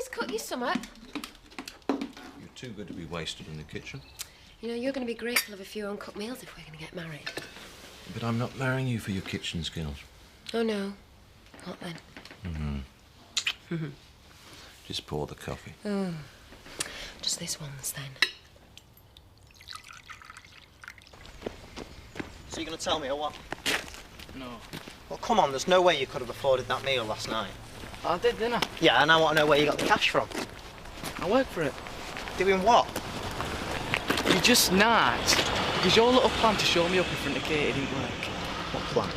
just cook you summat? You're too good to be wasted in the kitchen. You know, you're going to be grateful of a few uncooked meals if we're going to get married. But I'm not marrying you for your kitchen skills. Oh, no. What then? Just pour the coffee. Oh. Just this once, then. So you're going to tell me or what? No. Well, come on, there's no way you could have afforded that meal last night. I did, didn't I? Yeah, and I want to know where you got the cash from. I worked for it. Doing what? You just nagged. Because your little plan to show me up in front of Katie didn't work. What plan?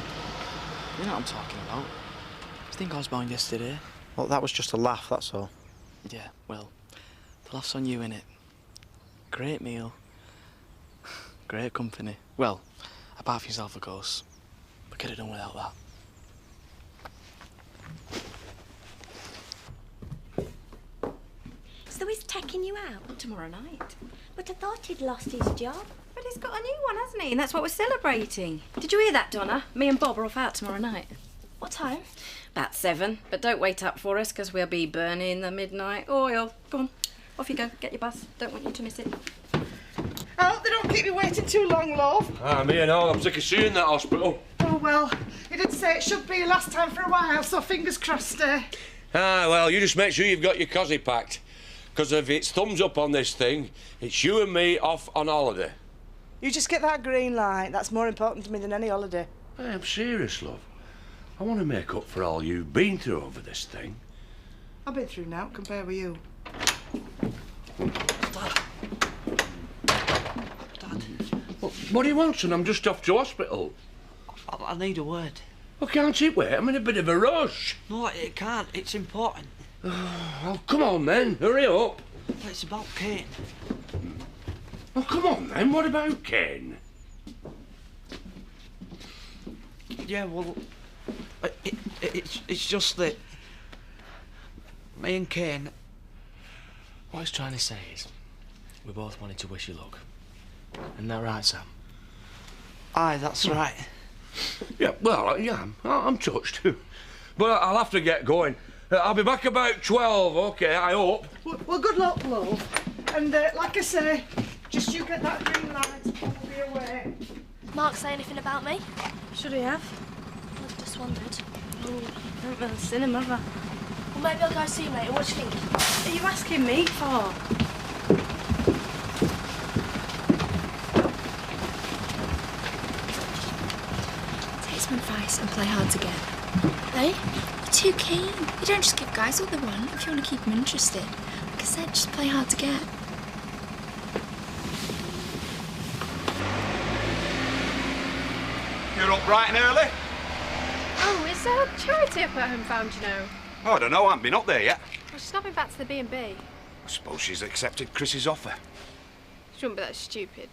You know what I'm talking about. I think I was bound yesterday. Well, that was just a laugh, that's all. Yeah, well, the laugh's on you, innit? Great meal. Great company. Well, apart from yourself, of course. We could have done without that. So he's taking you out tomorrow night? But I thought he'd lost his job. But he's got a new one, hasn't he? And that's what we're celebrating. Did you hear that, Donna? Me and Bob are off out tomorrow night. What time? About 7. But don't wait up for us, because we'll be burning the midnight oil. Go on, off you go. Get your bus. Don't want you to miss it. I hope they don't keep you waiting too long, love. Me and all, I'm sick of seeing that hospital. Oh, well, you did say it should be your last time for a while, so fingers crossed, eh? Well, you just make sure you've got your cosy packed. Because if it's thumbs up on this thing, it's you and me off on holiday. You just get that green light. That's more important to me than any holiday. Hey, I'm serious, love. I want to make up for all you've been through over this thing. I've been through now, compare with you. Dad. Well, what do you want, son? I'm just off to hospital. I need a word. Well, can't it wait? I'm in a bit of a rush. No, it can't. It's important. Oh, come on, then. Hurry up. It's about Kate. Oh, come on, then. What about Ken? Yeah, well, it's just that me and Kane. What he's trying to say is, we both wanted to wish you luck. Isn't that right, Sam? Aye, that's right. Yeah, well, yeah, I'm touched. But I'll have to get going. I'll be back about 12, OK, I hope. Well, good luck, love. And like I say, just you get that green light and we'll be away. Mark say anything about me? Should he have? I just wondered. Oh, I haven't really seen him, have I? Well, maybe I'll go see him later. What do you think? Are you asking me for? Take some advice and play hard to get. Eh? You're too keen. You don't just give guys what they want if you want to keep them interested. Like I said, just play hard to get. You're up bright and early? Oh, is there a charity up at home found, you know? Oh, I don't know, I haven't been up there yet. Well, she's not been back to the B&B. I suppose she's accepted Chris's offer. She wouldn't be that stupid.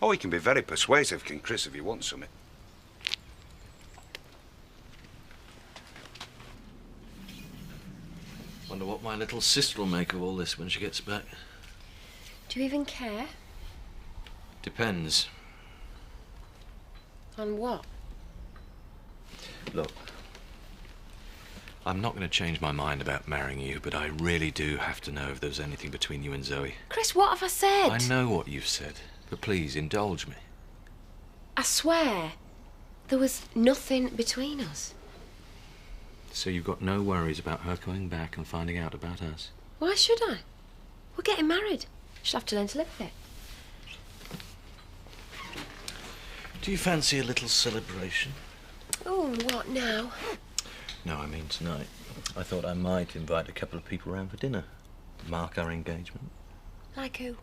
Oh, he can be very persuasive, can Chris, if he wants something. Wonder what my little sister will make of all this when she gets back. Do you even care? Depends. On what? Look, I'm not going to change my mind about marrying you, but I really do have to know if there's anything between you and Zoe. Chris, what have I said? I know what you've said, but please indulge me. I swear, there was nothing between us. So you've got no worries about her coming back and finding out about us? Why should I? We're getting married. She'll have to learn to live with it. Do you fancy a little celebration? Oh, what now? No, I mean tonight. I thought I might invite a couple of people round for dinner. Mark our engagement. Like who?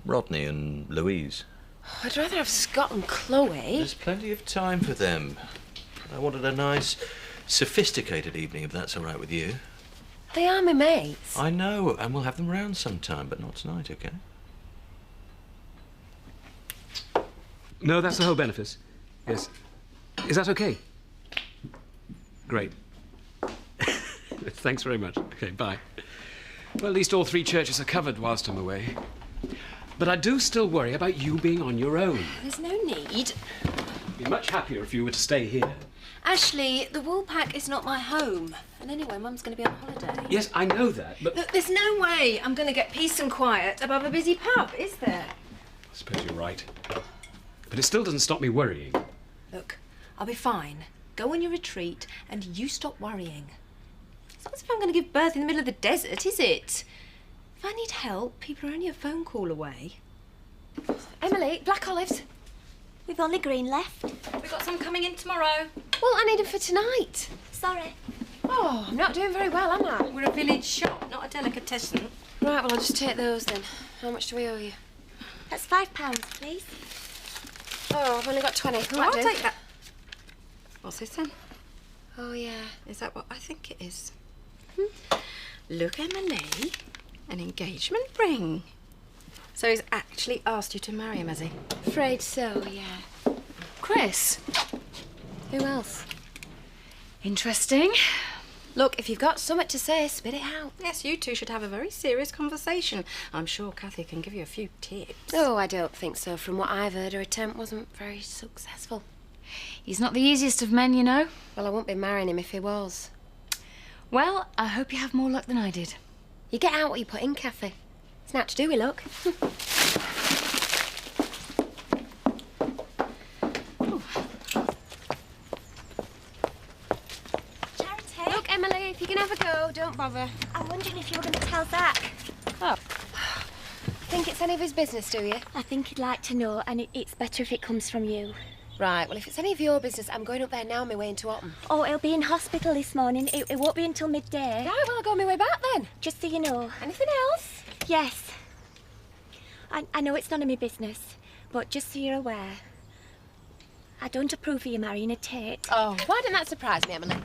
Rodney and Louise. Oh, I'd rather have Scott and Chloe. There's plenty of time for them. I wanted a nice, sophisticated evening, if that's all right with you. They are my mates. I know, and we'll have them round sometime, but not tonight, OK? No, that's the whole benefice. Yes. Is that OK? Great. Thanks very much. OK, bye. Well, at least all 3 churches are covered whilst I'm away. But I do still worry about you being on your own. There's no need. I'd be much happier if you were to stay here. Ashley, the Woolpack is not my home. And anyway, Mum's going to be on holiday. Yes, I know that, but... Look, there's no way I'm going to get peace and quiet above a busy pub, is there? I suppose you're right. But it still doesn't stop me worrying. Look, I'll be fine. Go on your retreat and you stop worrying. It's not as if I'm going to give birth in the middle of the desert, is it? If I need help, people are only a phone call away. Emily, black olives. We've only green left. We've got some coming in tomorrow. Well, I need them for tonight. Sorry. Oh, I'm not doing very well, am I? We're a village shop, not a delicatessen. Right, well, I'll just take those then. How much do we owe you? That's £5, please. Oh, I've only got 20. Will I'll that do? take that. What's this then? Oh, yeah. Is that what I think it is? Look, Emily, an engagement ring. So he's actually asked you to marry him, has he? Afraid so, yeah. Chris? Who else? Interesting. Look, if you've got something to say, spit it out. Yes, you two should have a very serious conversation. I'm sure Kathy can give you a few tips. Oh, I don't think so. From what I've heard, her attempt wasn't very successful. He's not the easiest of men, you know. Well, I wouldn't be marrying him if he was. Well, I hope you have more luck than I did. You get out what you put in, Kathy. It's not to do with luck. Charity? Look, Emily, if you can have a go, don't bother. I'm wondering if you were going to tell Zach. Oh. Think it's any of his business, do you? I think he'd like to know, and it's better if it comes from you. Right, well, if it's any of your business, I'm going up there now on my way into Otten. Oh, he'll be in hospital this morning. It won't be until midday. Right, well, I'll go on my way back then. Just so you know. Anything else? Yes. I know it's none of my business, but just so you're aware, I don't approve of you marrying a Tate. Oh, why didn't that surprise me, Emily?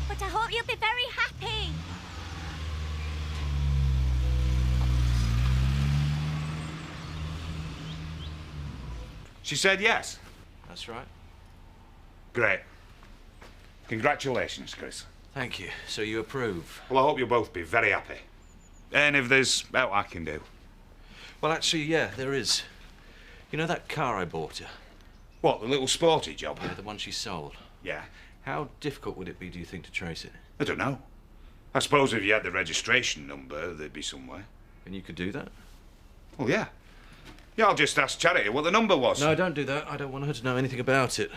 But I hope you'll be very happy. She said yes. That's right. Great. Congratulations, Chris. Thank you. So you approve? Well, I hope you'll both be very happy. And if there's out I can do. Well, actually, yeah, there is. You know that car I bought her? What, the little sporty job? Yeah, the one she sold. Yeah. How difficult would it be, do you think, to trace it? I don't know. I suppose if you had the registration number, there'd be somewhere. And you could do that? Well, yeah. Yeah, I'll just ask Charity what the number was. No, don't do that. I don't want her to know anything about it.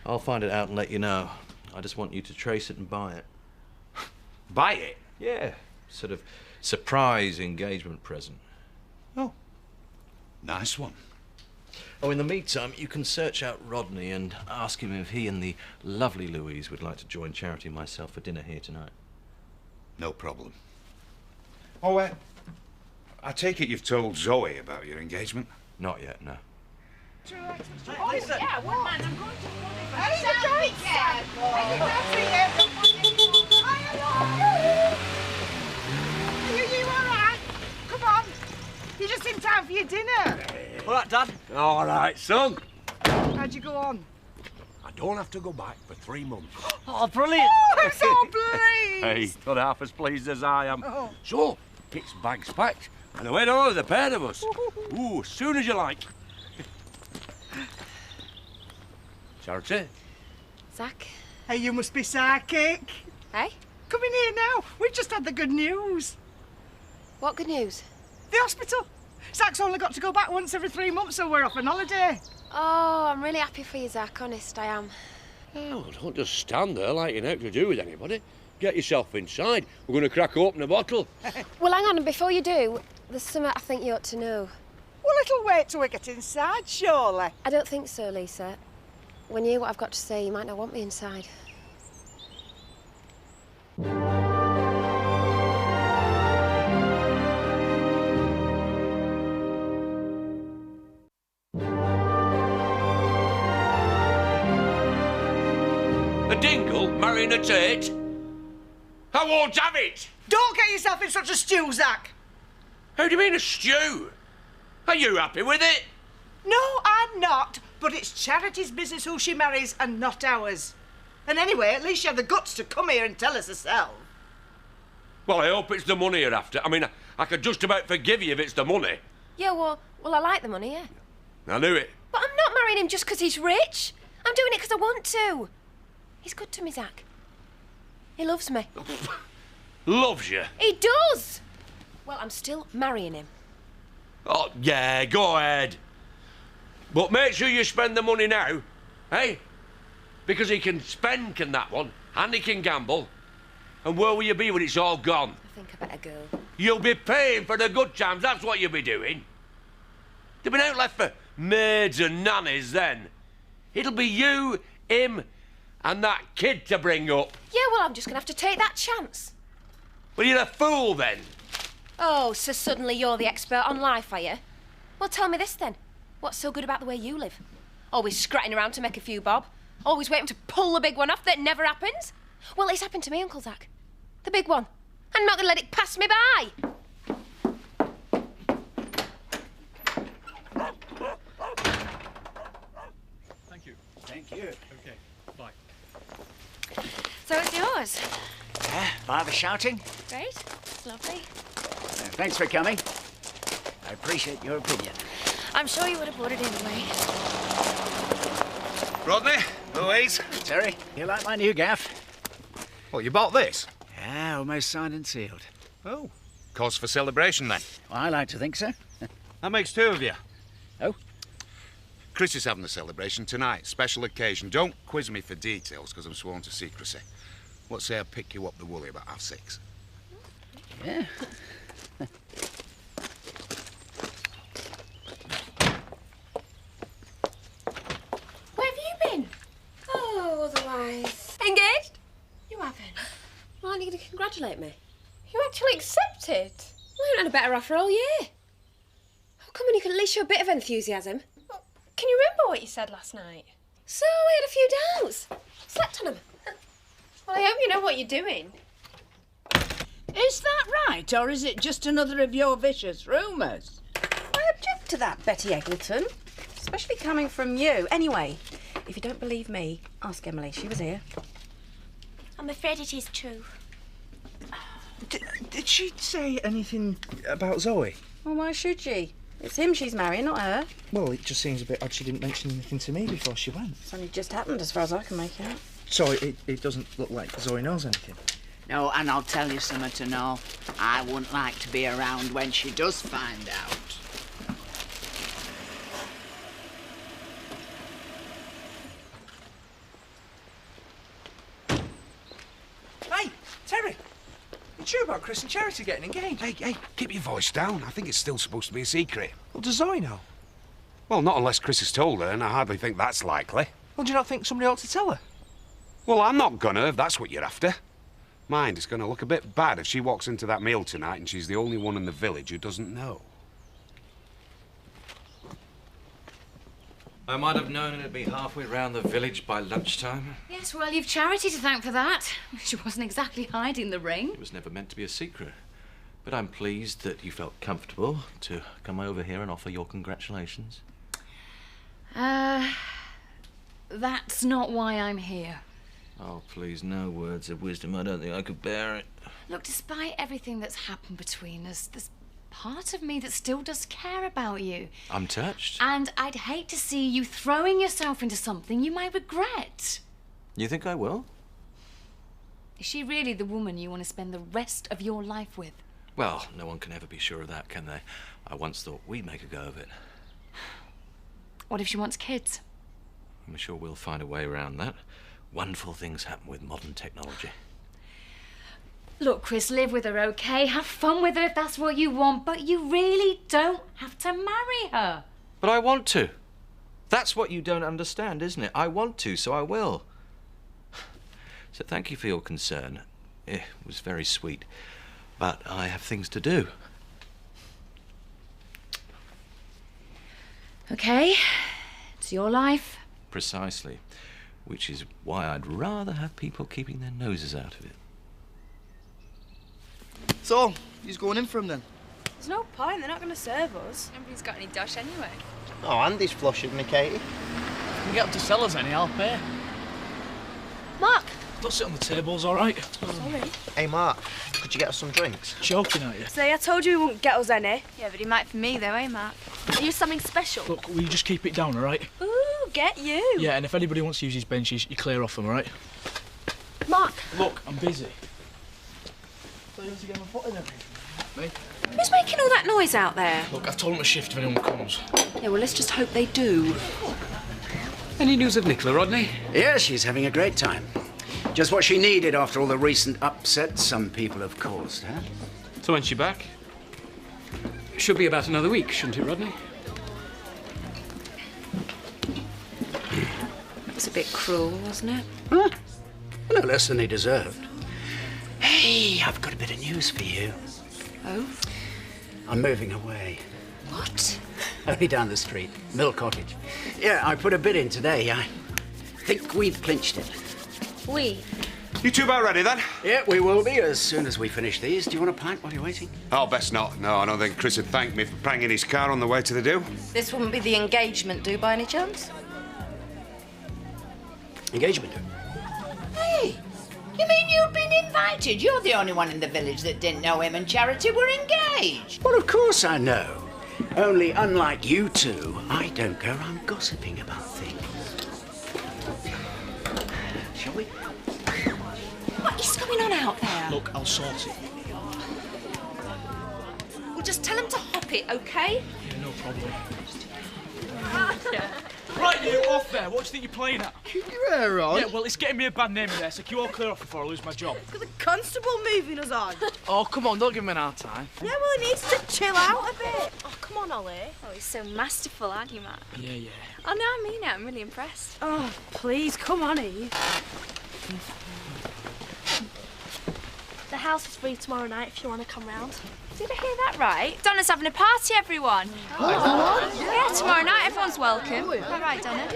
I'll find it out and let you know. I just want you to trace it and buy it. Buy it? Yeah. Sort of surprise engagement present. Oh. Nice one. Oh, in the meantime, you can search out Rodney and ask him if he and the lovely Louise would like to join Charity and myself for dinner here tonight. No problem. Oh, I take it you've told Zoe about your engagement? Not yet, no. Oh, yeah, what? I'm going to Hey, be careful. Are you all right? Come on. You're just in time for your dinner. All right, Dad. All right, son. How'd you go on? I don't have to go back for 3 months. Oh, brilliant. Oh, I'm so pleased. Hey, not half as pleased as I am. Oh. So, Kit's bag's packed, and away to all the pair of us. Ooh, as soon as you like. Charity? Zach? Hey, you must be psychic. Hey? Come in here now. We've just had the good news. What good news? The hospital. Zach's only got to go back once every 3 months, so we're off on holiday. Oh, I'm really happy for you, Zach. Honest, I am. Oh, don't just stand there like you're not to do with anybody. Get yourself inside. We're going to crack open a bottle. Well, hang on, and before you do, there's something I think you ought to know. Well, it'll wait till we get inside, surely. I don't think so, Lisa. When you hear what I've got to say, you might not want me inside. A dingle marrying a Tate? I won't have it! Don't get yourself in such a stew, Zach. How do you mean a stew? Are you happy with it? No, I'm not. But it's Charity's business who she marries and not ours. And anyway, at least you have the guts to come here and tell us herself. Well, I hope it's the money you're after. I mean, I could just about forgive you if it's the money. Yeah, well, I like the money, yeah. I knew it. But I'm not marrying him just because he's rich. I'm doing it because I want to. He's good to me, Zach. He loves me. Loves you? He does! Well, I'm still marrying him. Oh, yeah, go ahead. But make sure you spend the money now, eh? Because he can spend, can that one, and he can gamble. And where will you be when it's all gone? I think I better go. You'll be paying for the good times, that's what you'll be doing. There'll be no left for maids and nannies then. It'll be you, him, and that kid to bring up. Yeah, well, I'm just going to have to take that chance. Well, you're a fool then. Oh, so suddenly you're the expert on life, are you? Well, tell me this then. What's so good about the way you live? Always scratching around to make a few bob. Always waiting to pull the big one off that never happens. Well, it's happened to me, Uncle Zach. The big one. I'm not going to let it pass me by. Thank you. Thank you. Okay, bye. So it's yours. By the shouting. Great. It's lovely. Thanks for coming. I appreciate your opinion. I'm sure you would have bought it anyway. Rodney, Louise. Terry, you like my new gaff? What, you bought this? Yeah, almost signed and sealed. Oh. Cause for celebration then? Well, I like to think so. That makes two of you. Oh? Chris is having a celebration tonight. Special occasion. Don't quiz me for details, because I'm sworn to secrecy. What say I pick you up the woolly about 6:30? Yeah. Where have you been? Oh, otherwise. Engaged? You haven't. Well, aren't you going to congratulate me? You actually accepted? Well, I haven't had a better offer all year. How come when you can at least show a bit of enthusiasm? Can you remember what you said last night? So, I had a few doubts. Slept on them. Well, I hope you know what you're doing. Is that right, or is it just another of your vicious rumours? I object to that, Betty Eggleton. Especially coming from you. Anyway, if you don't believe me, ask Emily. She was here. I'm afraid it is true. Did she say anything about Zoe? Well, why should she? It's him she's marrying, not her. Well, it just seems a bit odd she didn't mention anything to me before she went. It's only just happened as far as I can make out. So it doesn't look like Zoe knows anything? No, and I'll tell you something to know. I wouldn't like to be around when she does find out. Hey, Terry! You true about Chris and Charity getting engaged? Hey, keep your voice down. I think it's still supposed to be a secret. Well, does Zoe know? Well, not unless Chris has told her, and I hardly think that's likely. Well, do you not think somebody ought to tell her? Well, I'm not gonna, if that's what you're after. Mind, it's gonna look a bit bad if she walks into that meal tonight and she's the only one in the village who doesn't know. I might have known it'd be halfway round the village by lunchtime. Yes, well, you've Charity to thank for that. She wasn't exactly hiding the ring. It was never meant to be a secret. But I'm pleased that you felt comfortable to come over here and offer your congratulations. That's not why I'm here. Oh, please, no words of wisdom. I don't think I could bear it. Look, despite everything that's happened between us, there's part of me that still does care about you. I'm touched. And I'd hate to see you throwing yourself into something you might regret. You think I will? Is she really the woman you want to spend the rest of your life with? Well, no one can ever be sure of that, can they? I once thought we'd make a go of it. What if she wants kids? I'm sure we'll find a way around that. Wonderful things happen with modern technology. Look, Chris, live with her, okay? Have fun with her if that's what you want, but you really don't have to marry her. But I want to. That's what you don't understand, isn't it? I want to, so I will. So thank you for your concern. It was very sweet. But I have things to do. Okay, it's your life. Precisely. Which is why I'd rather have people keeping their noses out of it. So, who's going in for him then? There's no point, they're not going to serve us. Nobody's got any dosh anyway. Oh, Andy's flushing me, Katie. You get up to Sellers any, I'll pay. Mark! Don't sit on the tables, all right? Sorry. Hey, Mark, could you get us some drinks? Joking, are you? Say, I told you he wouldn't get us any. Yeah, but he might for me though, eh, Mark? Are you something special? Look, will you just keep it down, all right? Ooh, Oh, get you. Yeah, and if anybody wants to use these benches, you clear off them, all right? Mark. Look, I'm busy. So you want to get my foot in everything? Me? Who's making all that noise out there? Look, I've told them to shift if anyone comes. Yeah, well, let's just hope they do. Any news of Nicola, Rodney? Yeah, she's having a great time. Just what she needed after all the recent upsets some people have caused, huh? So when's she back? Should be about another week, shouldn't it, Rodney? That was a bit cruel, wasn't it? Huh? No less than he deserved. Hey, I've got a bit of news for you. Oh? I'm moving away. What? Only down the street, Mill Cottage. Yeah, I put a bid in today. I think we've clinched it. We? You two about ready then? Yeah, we will be as soon as we finish these. Do you want a pint while you're waiting? Oh, best not. No, I don't think Chris would thank me for pranging his car on the way to the do. This wouldn't be the engagement do by any chance? Engagement do? Hey, you mean you've been invited? You're the only one in the village that didn't know him and Charity were engaged. Well, of course I know. Only, unlike you two, I don't go around gossiping about things. Shall we? What is going on out there? Look, I'll sort it. Well, just tell him to hop it, OK? Yeah, no problem. Right, you, off there. What do you think you're playing at? Keep your hair on. Yeah, well, it's getting me a bad name in there, so can you all clear off before I lose my job? It's got the constable moving us on. Oh, come on, don't give him an hard time. Yeah, well, he needs to chill out a bit. Oh, come on, Ollie. Oh, he's so masterful, aren't you, Matt? Yeah, yeah. Oh, no, I mean it. I'm really impressed. Oh, please, come on, Eve. The house is free tomorrow night if you want to come round. Did I hear that right? Donna's having a party, everyone. Yeah, tomorrow night everyone's welcome. All right, Donna?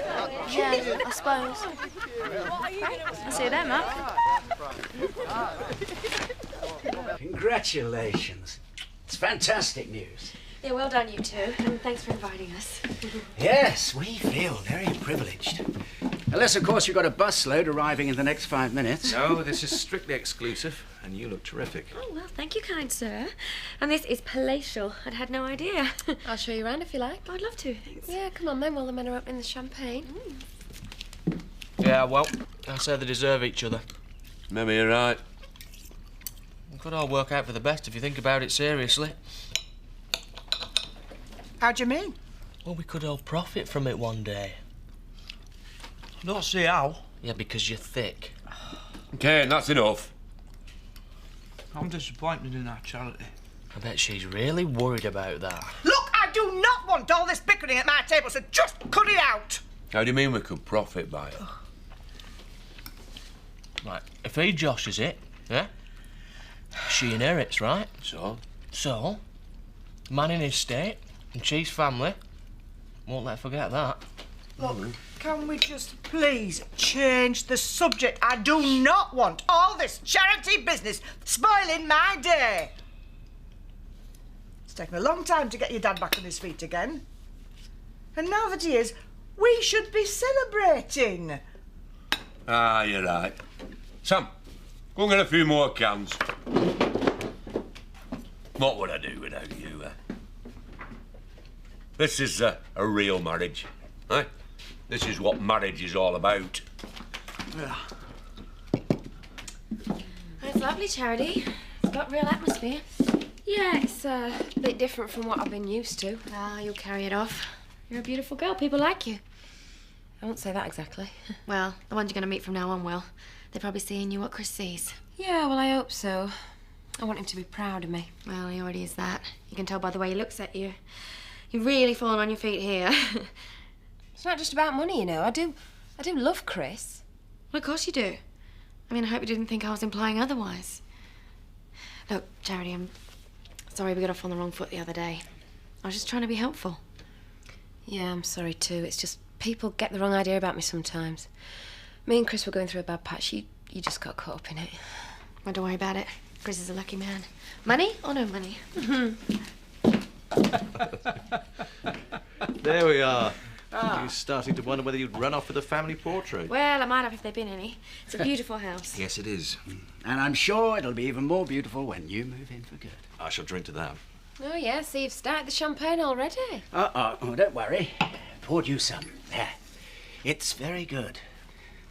Yeah, I suppose. Right, I'll see you then, Mark. Congratulations. It's fantastic news. Yeah, well done, you two. And thanks for inviting us. Yes, we feel very privileged. Unless, of course, you've got a busload arriving in the next 5 minutes. No, this is strictly exclusive, and you look terrific. Oh, well, thank you, kind sir. And this is palatial. I'd had no idea. I'll show you around if you like. I'd love to, thanks. Yeah, come on then, while the men are opening the champagne. Yeah, well, I say they deserve each other. Maybe you're right. It could all work out for the best if you think about it seriously. How do you mean? Well, we could all profit from it one day. I don't see how. Yeah, because you're thick. Okay, that's enough. I'm disappointed in our Charity. I bet she's really worried about that. Look, I do not want all this bickering at my table, so just cut it out. How do you mean we could profit by it? Right, if he joshes it, yeah, she inherits, right? So, man in his state and she's family. Won't let her forget that. Look, can we just please change the subject? I do not want all this charity business spoiling my day. It's taken a long time to get your dad back on his feet again. And now that he is, we should be celebrating. Ah, you're right. Sam, go and get a few more cans. What would I do without you, This is a real marriage, eh? This is what marriage is all about. It's lovely, Charity. It's got real atmosphere. Yeah, it's a bit different from what I've been used to. Ah, you'll carry it off. You're a beautiful girl. People like you. I won't say that exactly. Well, the ones you're going to meet from now on will. They're probably seeing you what Chris sees. Yeah, well, I hope so. I want him to be proud of me. Well, he already is that. You can tell by the way he looks at you. You've really fallen on your feet here. It's not just about money, you know. I do love Chris. Well, of course you do. I mean, I hope you didn't think I was implying otherwise. Look, Charity, I'm sorry we got off on the wrong foot the other day. I was just trying to be helpful. Yeah, I'm sorry too. It's just people get the wrong idea about me sometimes. Me and Chris were going through a bad patch. You just got caught up in it. Well, don't worry about it. Chris is a lucky man. Money or no money? There we are. You're starting to wonder whether you'd run off with a family portrait. Well, I might have if there'd been any. It's a beautiful house. Yes, it is. And I'm sure it'll be even more beautiful when you move in for good. I shall drink to that. Oh, yeah, so you've started the champagne already. Oh, don't worry. Poured you some. There. It's very good.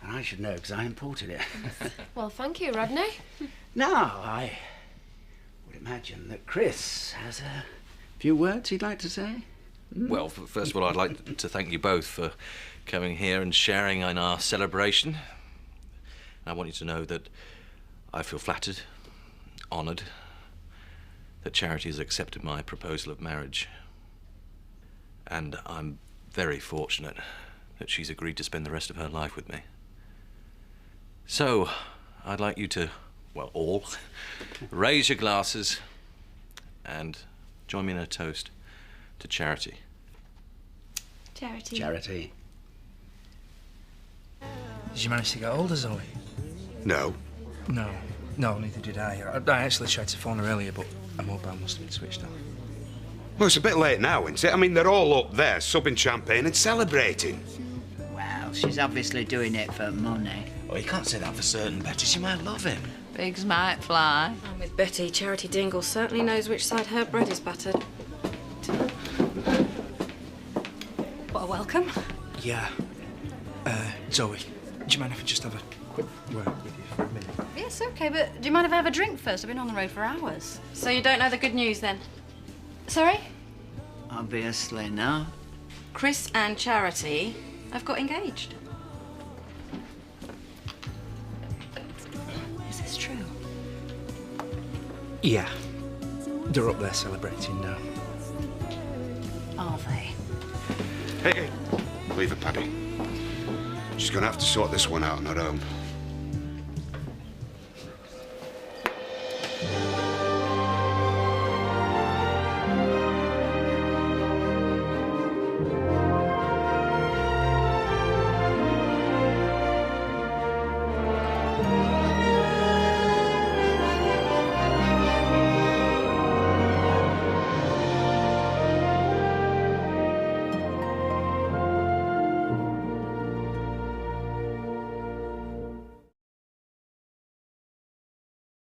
And I should know because I imported it. Well, thank you, Rodney. Now, I would imagine that Chris has a few words he'd like to say. Well, first of all, I'd like to thank you both for coming here and sharing in our celebration. I want you to know that I feel flattered, honoured, that Charity has accepted my proposal of marriage. And I'm very fortunate that she's agreed to spend the rest of her life with me. So, I'd like you to, well, all, raise your glasses and join me in a toast to Charity. Charity. Charity. Did you manage to get hold of Zoe? No. No, neither did I. I actually tried to phone her earlier, but her mobile must have been switched off. Well, it's a bit late now, isn't it? I mean, they're all up there, subbing champagne and celebrating. Well, she's obviously doing it for money. Oh, you can't say that for certain, Betty. She might love him. Pigs might fly. And with Betty, Charity Dingle certainly knows which side her bread is buttered. What a welcome. Yeah. Zoe, do you mind if I just have a quick word with you for a minute? Yes, okay, but do you mind if I have a drink first? I've been on the road for hours. So you don't know the good news, then? Sorry? Obviously not. Chris and Charity have got engaged. Is this true? Yeah. They're up there celebrating now. Are they? Hey, leave it, Paddy. She's gonna have to sort this one out on her own.